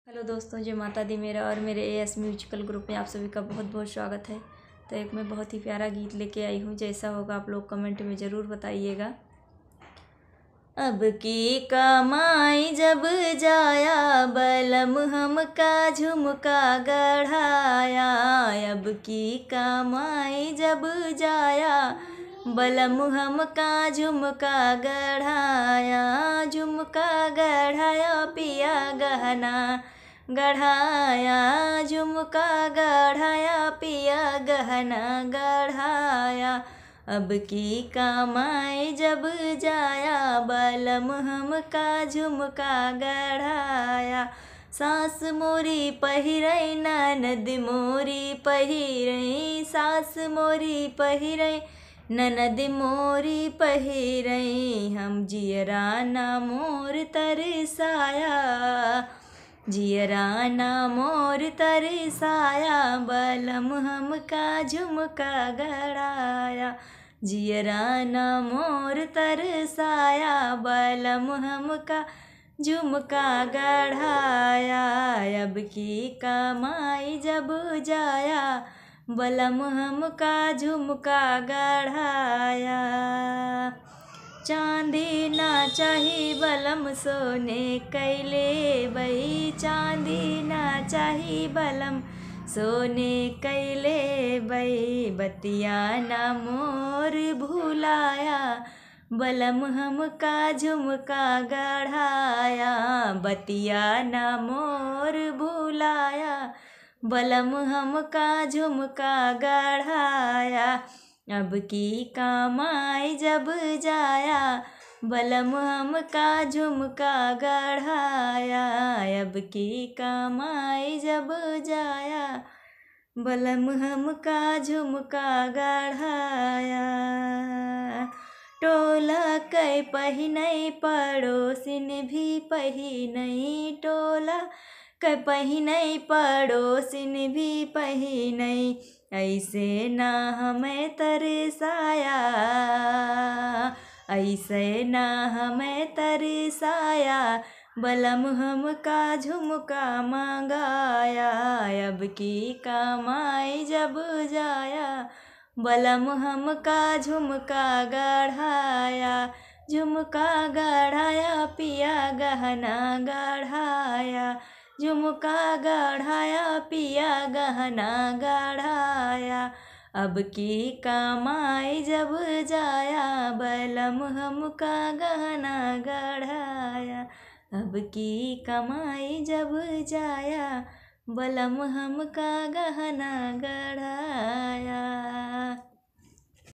Hello दोस्तों, जय माता दी। मेरा और मेरे एएस म्यूजिकल ग्रुप में आप सभी का बहुत बहुत स्वागत है। तो एक मैं बहुत ही प्यारा गीत लेके आई हूँ। जैसा होगा आप लोग कमेंट में ज़रूर बताइएगा। अब की कमाई जब जाया बलम हमका झुमका गढ़ाया। अब की कमाई जब जाया बलम हमका झुमका गढ़ाया। झुमका गढ़ाया पिया गहना गढ़ाया। झुमका गढ़ाया पिया गहना गढ़ाया। अब की कमाई जब जाया बलम हमका झुमका गढ़ाया। सास मोरी पहिरई ननद मोरी पहिरई। सास मोरी पहिरई ननद मोरी पहिरई। हम जियरा ना मोर तरसाया। जियरा ना मोर तरसाया बलम हमका झुमका गढ़ाया। जियरा ना मोर तरसाया बलम हमका झुमका गढ़ाया। अब की कमाई जब जाया बलम हमका झुमका गढ़ाया। चांदी ना चाही बलम सोने कैले बही। चांदी ना चाही बलम सोने कैले बही। बतिया ना मोर भुलाया बलम हमका झुमका गढ़ाया। बतिया ना मोर भुलाया बलम हमका झुमका गढ़ाया। अब की कमाई जब जाया बलम हमका झुमका गढ़ाया। अब की कमाई जब जाया बलम हमका झुमका गढ़ाया। टोला कै पहिनई पड़ोसिन भी पहिनई। टोला कै पहिनई पड़ोसिन भी पहिनई। ऐसे ना हमें तरसाया। ऐसे ना हमें तरसाया बलम हमका झुमका मंगाया। अब की कमाई जब जाया बलम हमका झुमका गढ़ाया। झुमका गढ़ाया पिया गहना गढ़ाया। झुमका गढ़ाया पिया गहना गढ़ाया। अब की कमाई जब जाया बलम हमका गहना गढ़ाया। अब की कमाई जब जाया बलम हमका गहना गढ़ाया।